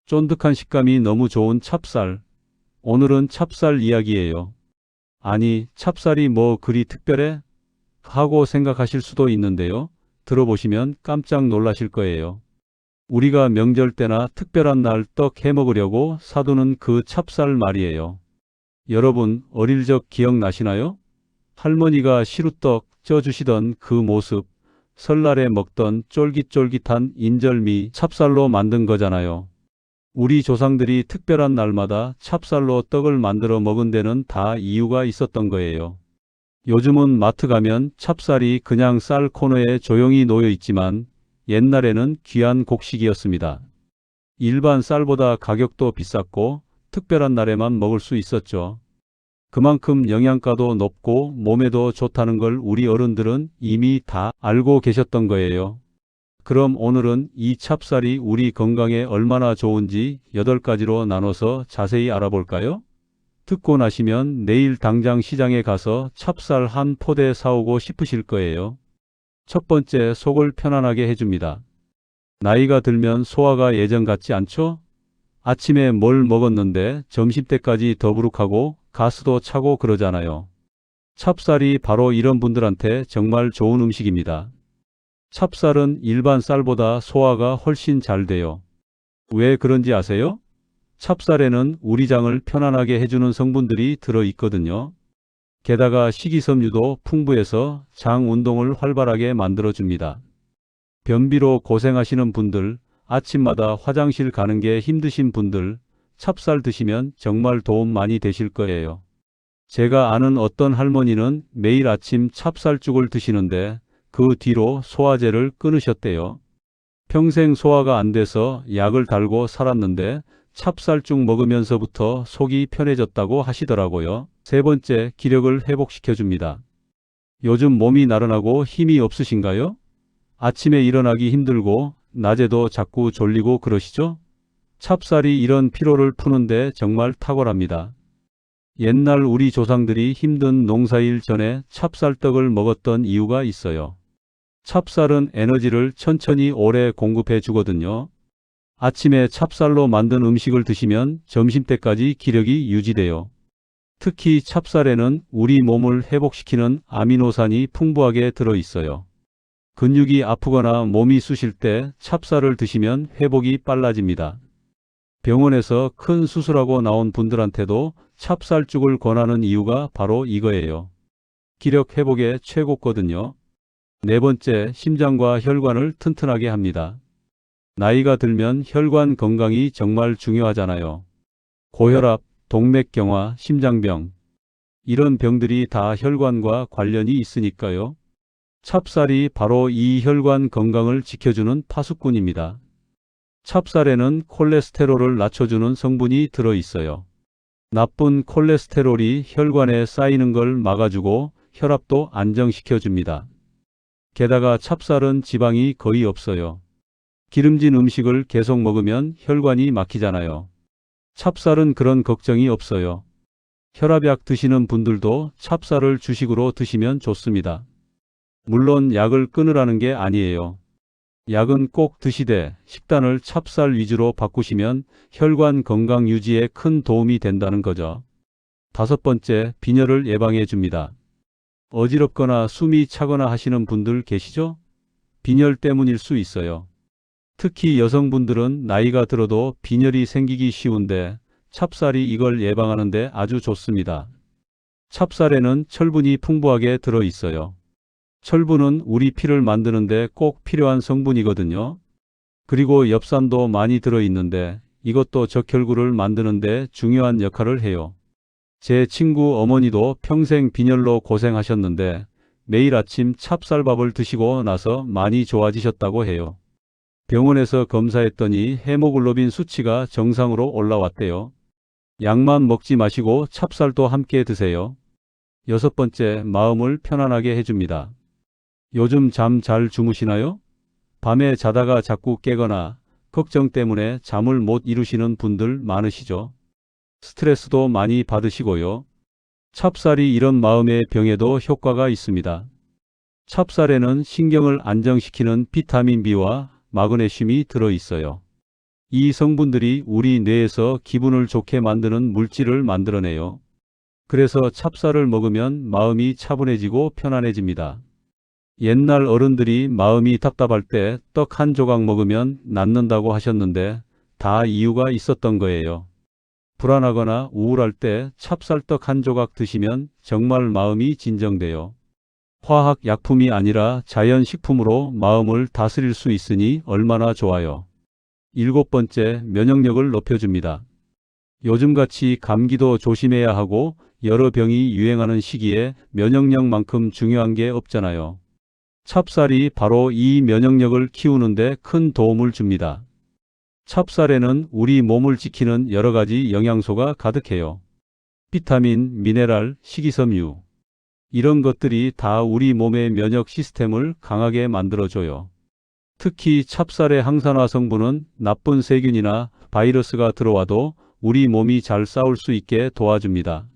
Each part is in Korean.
쫀득한 식감이 너무 좋은 찹쌀. 오늘은 찹쌀 이야기예요. 아니, 찹쌀이 뭐 그리 특별해? 하고 생각하실 수도 있는데요. 들어보시면 깜짝 놀라실 거예요. 우리가 명절 때나 특별한 날 떡 해 먹으려고 사두는 그 찹쌀 말이에요. 여러분, 어릴 적 기억나시나요? 할머니가 시루떡 쪄주시던 그 모습, 설날에 먹던 쫄깃쫄깃한 인절미 찹쌀로 만든 거잖아요. 우리 조상들이 특별한 날마다 찹쌀로 떡을 만들어 먹은 데는 다 이유가 있었던 거예요. 요즘은 마트 가면 찹쌀이 그냥 쌀 코너에 조용히 놓여 있지만 옛날에는 귀한 곡식이었습니다. 일반 쌀보다 가격도 비쌌고 특별한 날에만 먹을 수 있었죠. 그만큼 영양가도 높고 몸에도 좋다는 걸 우리 어른들은 이미 다 알고 계셨던 거예요. 그럼 오늘은 이 찹쌀이 우리 건강에 얼마나 좋은지 8가지로 나눠서 자세히 알아볼까요? 듣고 나시면 내일 당장 시장에 가서 찹쌀 한 포대 사오고 싶으실 거예요. 첫 번째, 속을 편안하게 해줍니다. 나이가 들면 소화가 예전 같지 않죠? 아침에 뭘 먹었는데 점심때까지 더부룩하고 가스도 차고 그러잖아요. 찹쌀이 바로 이런 분들한테 정말 좋은 음식입니다. 찹쌀은 일반 쌀보다 소화가 훨씬 잘 돼요. 왜 그런지 아세요? 찹쌀에는 우리 장을 편안하게 해주는 성분들이 들어 있거든요. 게다가 식이섬유도 풍부해서 장 운동을 활발하게 만들어줍니다. 변비로 고생하시는 분들, 아침마다 화장실 가는 게 힘드신 분들, 찹쌀 드시면 정말 도움 많이 되실 거예요. 제가 아는 어떤 할머니는 매일 아침 찹쌀죽을 드시는데 그 뒤로 소화제를 끊으셨대요. 평생 소화가 안 돼서 약을 달고 살았는데 찹쌀죽 먹으면서부터 속이 편해졌다고 하시더라고요. 세 번째, 기력을 회복시켜줍니다. 요즘 몸이 나른하고 힘이 없으신가요? 아침에 일어나기 힘들고 낮에도 자꾸 졸리고 그러시죠? 찹쌀이 이런 피로를 푸는데 정말 탁월합니다. 옛날 우리 조상들이 힘든 농사일 전에 찹쌀떡을 먹었던 이유가 있어요. 찹쌀은 에너지를 천천히 오래 공급해 주거든요. 아침에 찹쌀로 만든 음식을 드시면 점심때까지 기력이 유지돼요. 특히 찹쌀에는 우리 몸을 회복시키는 아미노산이 풍부하게 들어 있어요. 근육이 아프거나 몸이 쑤실 때 찹쌀을 드시면 회복이 빨라집니다. 병원에서 큰 수술하고 나온 분들한테도 찹쌀죽을 권하는 이유가 바로 이거예요. 기력 회복에 최고거든요. 네 번째, 심장과 혈관을 튼튼하게 합니다. 나이가 들면 혈관 건강이 정말 중요하잖아요. 고혈압, 동맥경화, 심장병. 이런 병들이 다 혈관과 관련이 있으니까요. 찹쌀이 바로 이 혈관 건강을 지켜주는 파수꾼입니다. 찹쌀에는 콜레스테롤을 낮춰주는 성분이 들어있어요. 나쁜 콜레스테롤이 혈관에 쌓이는 걸 막아주고 혈압도 안정시켜줍니다. 게다가 찹쌀은 지방이 거의 없어요. 기름진 음식을 계속 먹으면 혈관이 막히잖아요. 찹쌀은 그런 걱정이 없어요. 혈압약 드시는 분들도 찹쌀을 주식으로 드시면 좋습니다. 물론 약을 끊으라는 게 아니에요. 약은 꼭 드시되 식단을 찹쌀 위주로 바꾸시면 혈관 건강 유지에 큰 도움이 된다는 거죠. 다섯 번째, 빈혈을 예방해 줍니다. 어지럽거나 숨이 차거나 하시는 분들 계시죠? 빈혈 때문일 수 있어요. 특히 여성분들은 나이가 들어도 빈혈이 생기기 쉬운데 찹쌀이 이걸 예방하는 데 아주 좋습니다. 찹쌀에는 철분이 풍부하게 들어 있어요. 철분은 우리 피를 만드는데 꼭 필요한 성분이거든요. 그리고 엽산도 많이 들어있는데 이것도 적혈구를 만드는데 중요한 역할을 해요. 제 친구 어머니도 평생 빈혈로 고생하셨는데 매일 아침 찹쌀밥을 드시고 나서 많이 좋아지셨다고 해요. 병원에서 검사했더니 헤모글로빈 수치가 정상으로 올라왔대요. 약만 먹지 마시고 찹쌀도 함께 드세요. 여섯 번째, 마음을 편안하게 해줍니다. 요즘 잠 잘 주무시나요? 밤에 자다가 자꾸 깨거나 걱정 때문에 잠을 못 이루시는 분들 많으시죠? 스트레스도 많이 받으시고요. 찹쌀이 이런 마음의 병에도 효과가 있습니다. 찹쌀에는 신경을 안정시키는 비타민 B와 마그네슘이 들어있어요. 이 성분들이 우리 뇌에서 기분을 좋게 만드는 물질을 만들어내요. 그래서 찹쌀을 먹으면 마음이 차분해지고 편안해집니다. 옛날 어른들이 마음이 답답할 때 떡 한 조각 먹으면 낫는다고 하셨는데 다 이유가 있었던 거예요. 불안하거나 우울할 때 찹쌀떡 한 조각 드시면 정말 마음이 진정돼요. 화학 약품이 아니라 자연식품으로 마음을 다스릴 수 있으니 얼마나 좋아요. 일곱 번째, 면역력을 높여줍니다. 요즘같이 감기도 조심해야 하고 여러 병이 유행하는 시기에 면역력만큼 중요한 게 없잖아요. 찹쌀이 바로 이 면역력을 키우는데 큰 도움을 줍니다. 찹쌀에는 우리 몸을 지키는 여러 가지 영양소가 가득해요. 비타민, 미네랄, 식이섬유. 이런 것들이 다 우리 몸의 면역 시스템을 강하게 만들어줘요. 특히 찹쌀의 항산화 성분은 나쁜 세균이나 바이러스가 들어와도 우리 몸이 잘 싸울 수 있게 도와줍니다.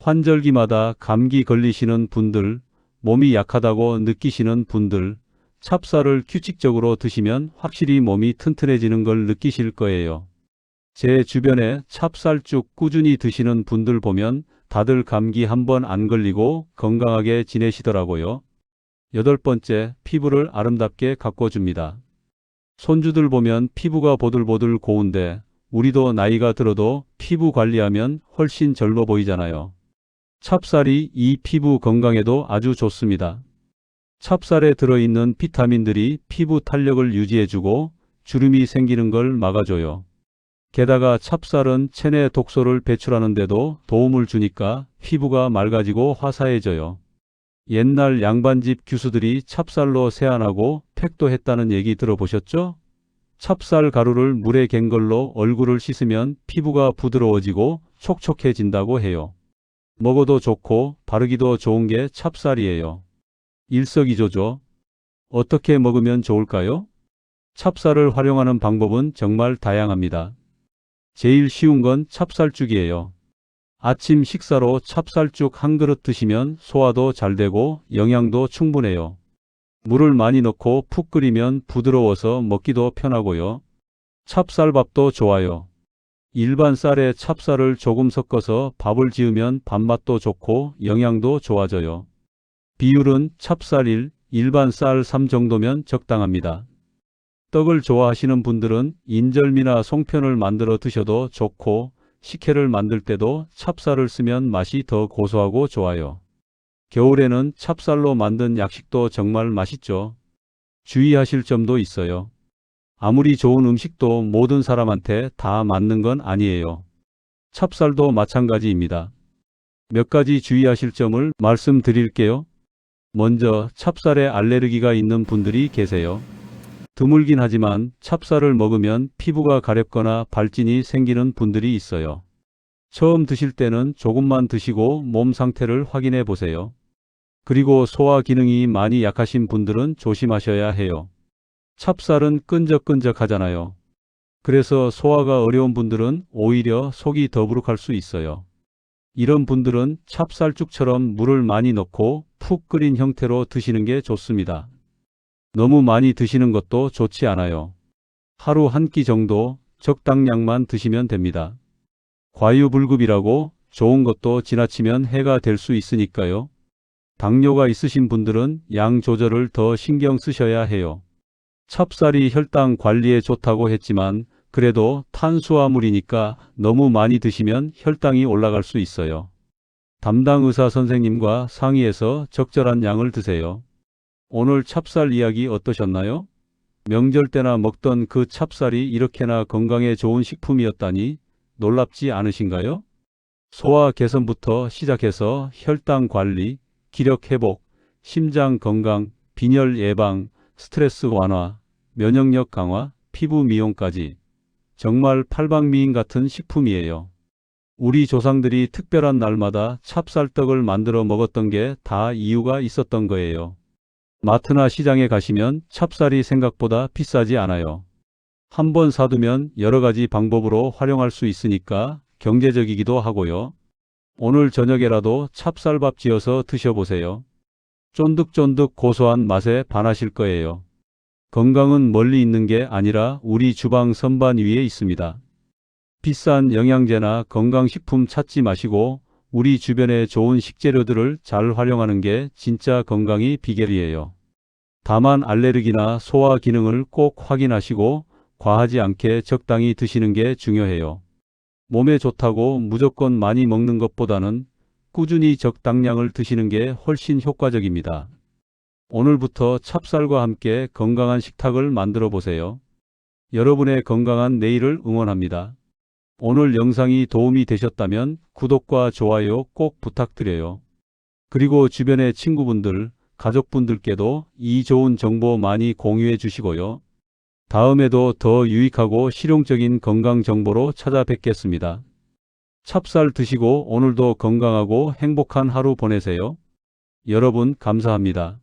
환절기마다 감기 걸리시는 분들, 몸이 약하다고 느끼시는 분들, 찹쌀을 규칙적으로 드시면 확실히 몸이 튼튼해지는 걸 느끼실 거예요. 제 주변에 찹쌀죽 꾸준히 드시는 분들 보면 다들 감기 한 번 안 걸리고 건강하게 지내시더라고요. 여덟 번째, 피부를 아름답게 가꿔줍니다. 손주들 보면 피부가 보들보들 고운데 우리도 나이가 들어도 피부 관리하면 훨씬 젊어 보이잖아요. 찹쌀이 이 피부 건강에도 아주 좋습니다. 찹쌀에 들어있는 비타민들이 피부 탄력을 유지해주고 주름이 생기는 걸 막아줘요. 게다가 찹쌀은 체내 독소를 배출하는 데도 도움을 주니까 피부가 맑아지고 화사해져요. 옛날 양반집 규수들이 찹쌀로 세안하고 팩도 했다는 얘기 들어보셨죠? 찹쌀 가루를 물에 갠 걸로 얼굴을 씻으면 피부가 부드러워지고 촉촉해진다고 해요. 먹어도 좋고 바르기도 좋은 게 찹쌀이에요. 일석이조죠. 어떻게 먹으면 좋을까요? 찹쌀을 활용하는 방법은 정말 다양합니다. 제일 쉬운 건 찹쌀죽이에요. 아침 식사로 찹쌀죽 한 그릇 드시면 소화도 잘 되고 영양도 충분해요. 물을 많이 넣고 푹 끓이면 부드러워서 먹기도 편하고요. 찹쌀밥도 좋아요. 일반 쌀에 찹쌀을 조금 섞어서 밥을 지으면 밥맛도 좋고 영양도 좋아져요. 비율은 찹쌀 1, 일반 쌀 3 정도면 적당합니다. 떡을 좋아하시는 분들은 인절미나 송편을 만들어 드셔도 좋고 식혜를 만들 때도 찹쌀을 쓰면 맛이 더 고소하고 좋아요. 겨울에는 찹쌀로 만든 약식도 정말 맛있죠. 주의하실 점도 있어요. 아무리 좋은 음식도 모든 사람한테 다 맞는 건 아니에요. 찹쌀도 마찬가지입니다. 몇 가지 주의하실 점을 말씀드릴게요. 먼저 찹쌀에 알레르기가 있는 분들이 계세요. 드물긴 하지만 찹쌀을 먹으면 피부가 가렵거나 발진이 생기는 분들이 있어요. 처음 드실 때는 조금만 드시고 몸 상태를 확인해 보세요. 그리고 소화 기능이 많이 약하신 분들은 조심하셔야 해요. 찹쌀은 끈적끈적하잖아요. 그래서 소화가 어려운 분들은 오히려 속이 더부룩할 수 있어요. 이런 분들은 찹쌀죽처럼 물을 많이 넣고 푹 끓인 형태로 드시는 게 좋습니다. 너무 많이 드시는 것도 좋지 않아요. 하루 한 끼 정도 적당량만 드시면 됩니다. 과유불급이라고 좋은 것도 지나치면 해가 될 수 있으니까요. 당뇨가 있으신 분들은 양 조절을 더 신경 쓰셔야 해요. 찹쌀이 혈당 관리에 좋다고 했지만 그래도 탄수화물이니까 너무 많이 드시면 혈당이 올라갈 수 있어요. 담당 의사 선생님과 상의해서 적절한 양을 드세요. 오늘 찹쌀 이야기 어떠셨나요? 명절 때나 먹던 그 찹쌀이 이렇게나 건강에 좋은 식품이었다니 놀랍지 않으신가요? 소화 개선부터 시작해서 혈당 관리, 기력 회복, 심장 건강, 빈혈 예방, 스트레스 완화, 면역력 강화, 피부 미용까지 정말 팔방미인 같은 식품이에요. 우리 조상들이 특별한 날마다 찹쌀떡을 만들어 먹었던 게 다 이유가 있었던 거예요. 마트나 시장에 가시면 찹쌀이 생각보다 비싸지 않아요. 한번 사두면 여러 가지 방법으로 활용할 수 있으니까 경제적이기도 하고요. 오늘 저녁에라도 찹쌀밥 지어서 드셔보세요. 쫀득쫀득 고소한 맛에 반하실 거예요. 건강은 멀리 있는 게 아니라 우리 주방 선반 위에 있습니다. 비싼 영양제나 건강식품 찾지 마시고 우리 주변의 좋은 식재료들을 잘 활용하는 게 진짜 건강의 비결이에요. 다만 알레르기나 소화 기능을 꼭 확인하시고 과하지 않게 적당히 드시는 게 중요해요. 몸에 좋다고 무조건 많이 먹는 것보다는 꾸준히 적당량을 드시는 게 훨씬 효과적입니다. 오늘부터 찹쌀과 함께 건강한 식탁을 만들어 보세요. 여러분의 건강한 내일을 응원합니다. 오늘 영상이 도움이 되셨다면 구독과 좋아요 꼭 부탁드려요. 그리고 주변의 친구분들, 가족분들께도 이 좋은 정보 많이 공유해 주시고요. 다음에도 더 유익하고 실용적인 건강 정보로 찾아뵙겠습니다. 찹쌀 드시고 오늘도 건강하고 행복한 하루 보내세요. 여러분 감사합니다.